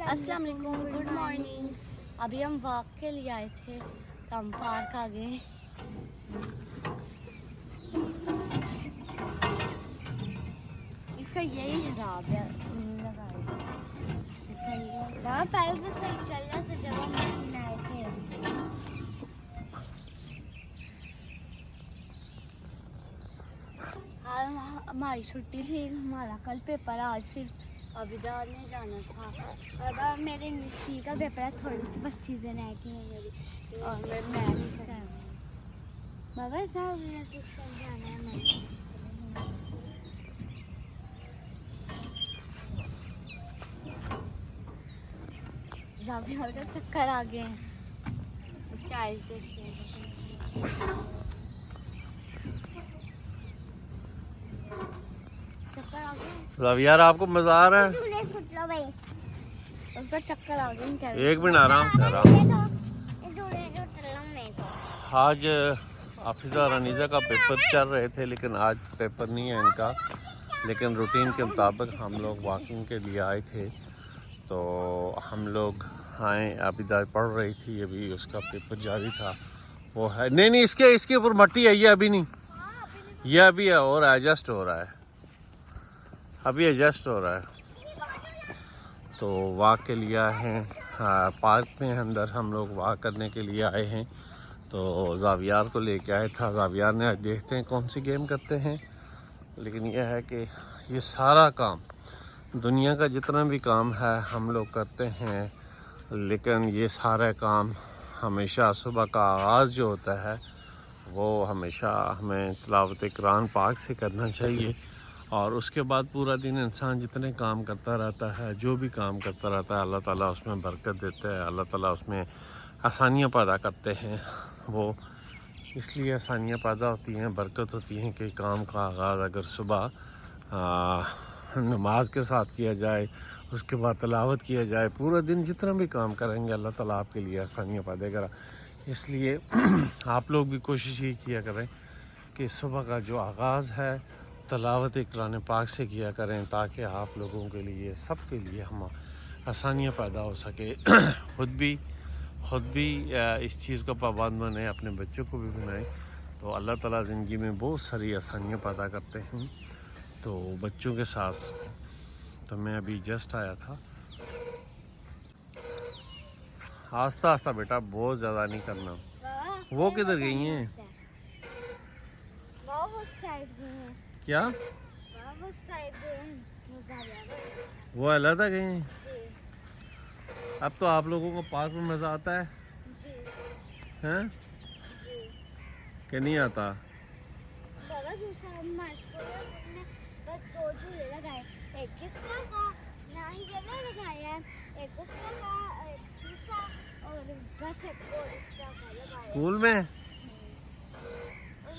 अस्सलाम वालेकुम, good morning. अभी हम वॉक के लिए आए थे, हम पार्क आ गए। इसका यही खराब है, पहले तो सही चल रहा था जब हम मशीन आए थे। हमारी छुट्टी थी, हमारा कल पेपर, आज सिर्फ अबिदार ने जाना था। और अब मेरे इंग्लिश का पेपर है, थोड़ी सी बस चीज़ें रह गई हैं मेरी, और मैं नहीं कर रही हूँ। बाबा साहब जाना है मैंने। जावियार का चक्कर आ गए हैं, उसके आइस देखिए। चक्कर आ गए जावियार, आपको मजा आ रहा है? उसका चक्कर आ गया। एक मिनट, आराम से आराम। आज हाफिजा रनीजा का पेपर चल रहे थे, लेकिन आज पेपर नहीं है इनका। लेकिन रूटीन के मुताबिक हम लोग वॉकिंग के लिए आए थे, तो हम लोग आए। अबिदा पढ़ रही थी, अभी उसका पेपर जारी था। वो है नहीं, इसके ऊपर मट्टी है, ये अभी नहीं, ये अभी है और एडजस्ट हो रहा है, अभी एडजस्ट हो रहा है। तो वॉक के लिए आए हैं, पार्क में अंदर हम लोग वॉक करने के लिए आए हैं। तो जावियार को लेके आए था, जावियार ने आज देखते हैं कौन सी गेम करते हैं। लेकिन यह है कि ये सारा काम, दुनिया का जितना भी काम है हम लोग करते हैं, लेकिन ये सारा काम हमेशा सुबह का आगाज़ जो होता है वो हमेशा हमें तिलावत कुरान पाक से करना चाहिए। और उसके बाद पूरा दिन इंसान जितने काम करता रहता है, जो भी काम करता रहता है, अल्लाह ताला उसमें बरकत देता है, अल्लाह ताला उसमें आसानियाँ पैदा करते हैं। वो इसलिए आसानियाँ पैदा होती हैं, बरकत होती हैं कि काम का आगाज़ अगर सुबह नमाज के साथ किया जाए, उसके बाद तिलावत किया जाए, पूरा दिन जितना भी काम करेंगे अल्लाह ताला आपके लिए आसानियाँ पैदा करा। इसलिए आप लोग भी कोशिश ये किया करें कि सुबह का जो आगाज़ है तिलावत कुरान पाक से किया करें, ताकि आप लोगों के लिए, सबके लिए हम आसानियाँ पैदा हो सके। ख़ुद भी इस चीज़ का पाबंद बने, अपने बच्चों को भी बनाएं, तो अल्लाह ताला ज़िंदगी में बहुत सारी आसानियाँ पैदा करते हैं। तो बच्चों के साथ तो मैं अभी जस्ट आया था। आस्ता आस्ता बेटा, बहुत ज़्यादा नहीं करना। वो किधर गई हैं? क्या वो अलग गए हैं? अब तो आप लोगों को पार्क में मज़ा आता है हैं कि नहीं आता?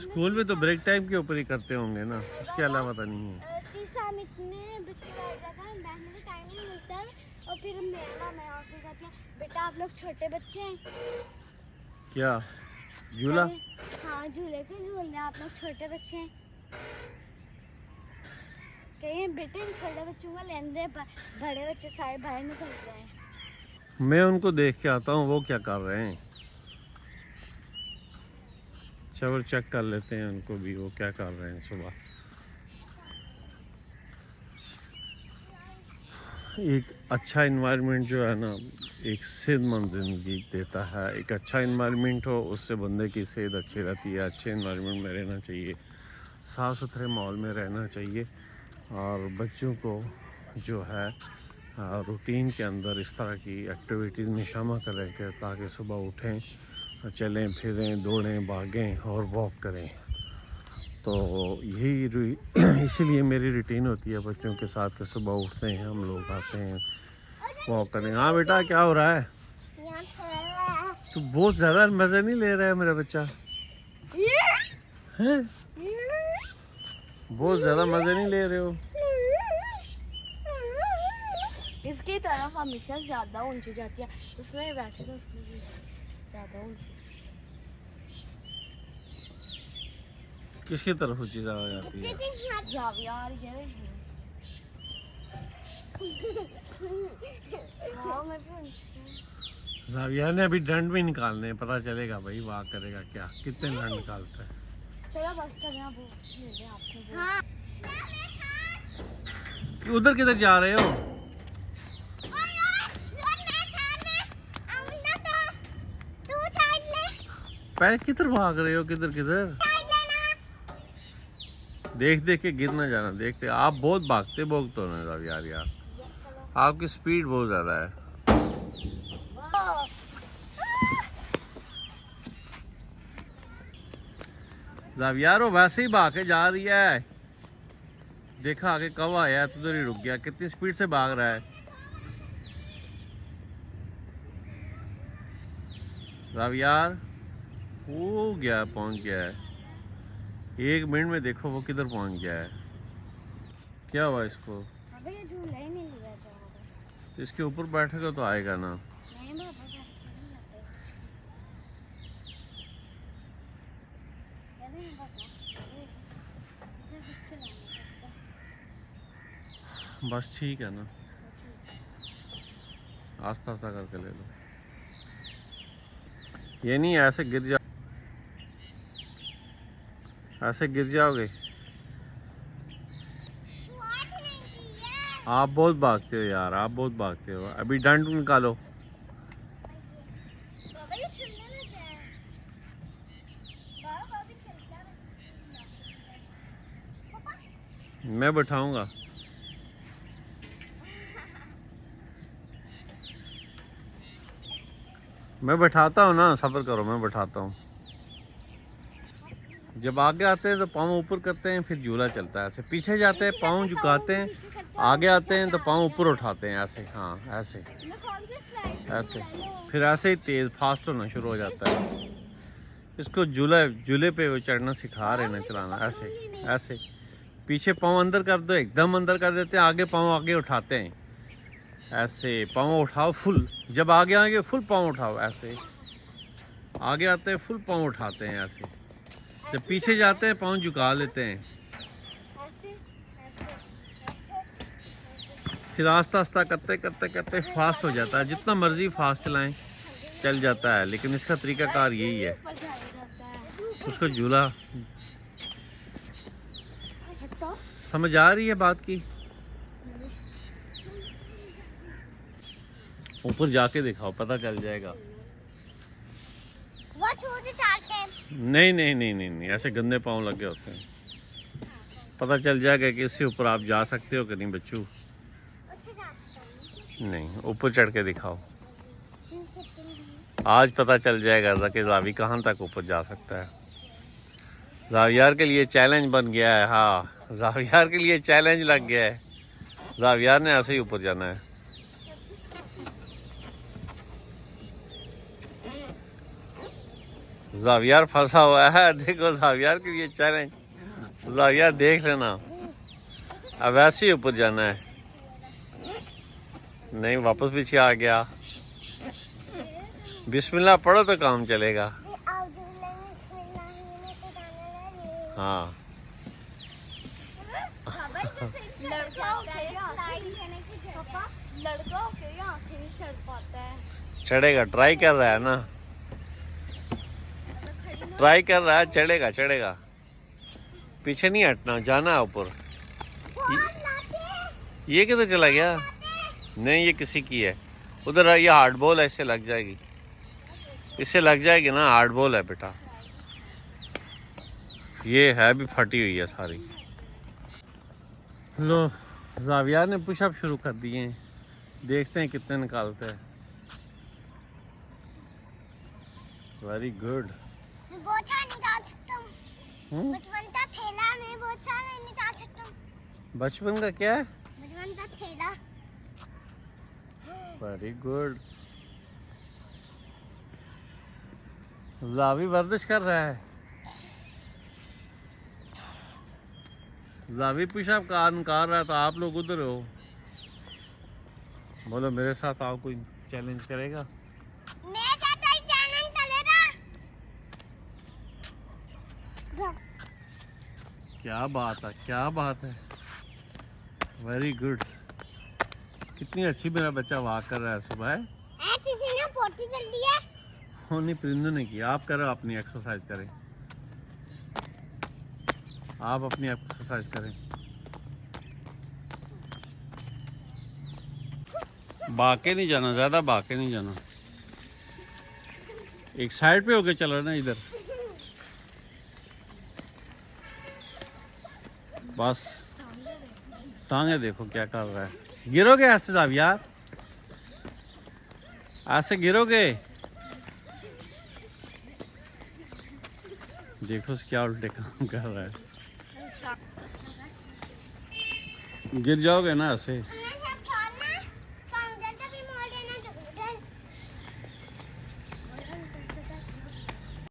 स्कूल में तो ब्रेक टाइम के ऊपर ही करते होंगे ना, उसके अलावा तो नहीं है। और फिर बेटा आप लोग छोटे बच्चे हैं क्या? झूला? हाँ, झूले के झूलने आप लोग छोटे बच्चे हैं, कहीं बेटे छोटे बच्चों को लेने दे, बड़े बच्चे सारे बाहर निकल रहे हैं। मैं उनको देख के आता हूँ वो क्या कर रहे हैं। चलो चेक कर लेते हैं उनको भी, वो क्या कर रहे हैं सुबह। एक अच्छा इन्वायरमेंट जो है ना, एक सेहतमंद ज़िंदगी देता है। एक अच्छा इन्वायरमेंट हो, उससे बंदे की सेहत अच्छी रहती है। अच्छे इन्वायरमेंट में रहना चाहिए, साफ़ सुथरे माहौल में रहना चाहिए। और बच्चों को जो है रूटीन के अंदर इस तरह की एक्टिविटीज़ में शामिल करें, ताकि सुबह उठें, चलें फिरें, दौड़ें, भागें और वॉक करें। तो यही इसीलिए मेरी रूटीन होती है बच्चों के साथ कि सुबह उठते हैं हम लोग, आते हैं, वॉक करें। हाँ बेटा, क्या हो रहा है? तो बहुत ज़्यादा मज़े नहीं ले रहा है मेरा बच्चा हैं? बहुत ज़्यादा मज़े नहीं ले रहे हो? इसकी तरफ हमेशा ज़्यादा ऊंची जाती है, उसमें बैठे तो उसमें भी ज़्यादा ऊंची। किसकी तरफ ऊंची जाती है? जावियार ये हाँ, जाविया ने अभी दंड भी निकालने हैं, पता चलेगा भाई वाह करेगा क्या, कितने दंड निकालता है। चलो बस कर यहाँ वो ले ले आपने। हाँ। उधर किधर जा रहे हो? पैर किधर भाग रहे हो, किधर किधर? देख देख के गिर ना जाना, देखते। आप बहुत भागते भोगते हो ना यार, आपकी स्पीड बहुत ज्यादा है। यार वो वैसे ही भाग के जा रही है, देखा आगे कब आया तो उधर ही रुक गया। कितनी स्पीड से भाग रहा है यार। वो गया, पहुंच गया है। 1 मिनट में देखो वो किधर पहुंच गया है। क्या हुआ इसको? अबे ये झूला ही नहीं लिया था। तो इसके ऊपर बैठेगा तो आएगा ना। नहीं बाबा नहीं बस ठीक है ना, आस्ता आस्ता करके ले लो। ये नहीं ऐसे गिर जा, ऐसे गिर जाओगे। आप बहुत भागते हो यार, आप बहुत भागते हो। अभी डंड निकालो। मैं बैठाऊंगा। मैं बैठाता हूँ ना, सब्र करो, मैं बैठाता हूँ। जब आगे आते हैं तो पाँव ऊपर करते हैं, फिर झूला चलता है। ऐसे पीछे जाते हैं, पाँव झुकाते हैं, आगे आते हैं तो पाँव ऊपर उठाते हैं। ऐसे, हाँ ऐसे ऐसे, फिर ऐसे ही तेज फास्ट होना शुरू हो जाता है। इसको झूले पे वो चढ़ना सिखा रहे हैं, चलाना। ऐसे ऐसे पीछे पाँव अंदर कर दो, एकदम अंदर कर देते हैं, आगे पाँव आगे उठाते हैं। ऐसे पाँव उठाओ फुल, जब आगे आगे फुल पाँव उठाओ। ऐसे आगे आते हैं फुल पाँव उठाते हैं। ऐसे जब पीछे जाते हैं पाँव झुका लेते हैं। फिर आस्ता आस्ता करते करते करते फास्ट हो जाता है। जितना मर्जी फास्ट चलाएं चल जाता है, लेकिन इसका तरीकाकार यही है। उसको झूला समझ आ रही है बात की? ऊपर जाके दिखाओ, पता चल जाएगा। वो छोटे टाके। नहीं नहीं नहीं नहीं नहीं, ऐसे गंदे पाँव लगे होते हैं। पता चल जाएगा कि इससे ऊपर आप जा सकते हो कि नहीं बच्चू। नहीं, ऊपर चढ़ के दिखाओ। आज पता चल जाएगा कि जावी कहाँ तक ऊपर जा सकता है। जावियार के लिए चैलेंज बन गया है। हाँ, जावियार के लिए चैलेंज लग गया है। जावियार ने ऐसे ही ऊपर जाना है। जावियार फंसा हुआ है, देखो जावियार के लिए चैलेंज। जावियार देख लेना, अब ऐसे ही ऊपर जाना है। नहीं, वापस पीछे आ गया। बिस्मिल्लाह पढ़ो तो काम चलेगा। हाँ लड़का होके यहाँ से नहीं चढ़ पाता है। चढ़ेगा, ट्राई कर रहा है ना, ट्राई कर रहा है। चढ़ेगा चढ़ेगा, पीछे नहीं हटना, जाना है ऊपर। ये किधर चला गया? नहीं, ये किसी की है। उधर ये हार्ड बॉल है, इससे लग जाएगी, इससे लग जाएगी ना। हार्ड बॉल है बेटा, ये है भी फटी हुई है सारी। लो, जावियार ने पुशअप शुरू कर दिए हैं, देखते हैं कितने निकालते हैं। Very good. बहुत सारा निकाल सकता हूँ। बचपन का थैला में बहुत सारा निकाल सकता हूँ। बचपन का क्या है? बचपन का थैला। Very good. जावी वर्जिश कर रहा है। जावी पुशअप कर रहा है, तो आप लोग उधर हो। बोलो मेरे साथ आओ, कोई चैलेंज करेगा? मेरे साथ कोई चैलेंज करेगा? क्या बात है, क्या बात है। Very good. कितनी अच्छी मेरा बच्चा वॉक कर रहा है सुबह। किसी ने पोटी कर दिया। हो नहीं, परिंदों ने किया। आप करो, अपनी एक्सरसाइज करें, आप अपनी एक्सरसाइज करें। बाके नहीं जाना, ज्यादा बाके नहीं जाना, एक साइड पे होके चलो ना इधर, बस। टांगे देखो क्या कर रहा है। गिरोगे ऐसे साहब यार, ऐसे गिरोगे। देखो क्या उल्टे काम कर रहा है, गिर जाओगे ना ऐसे।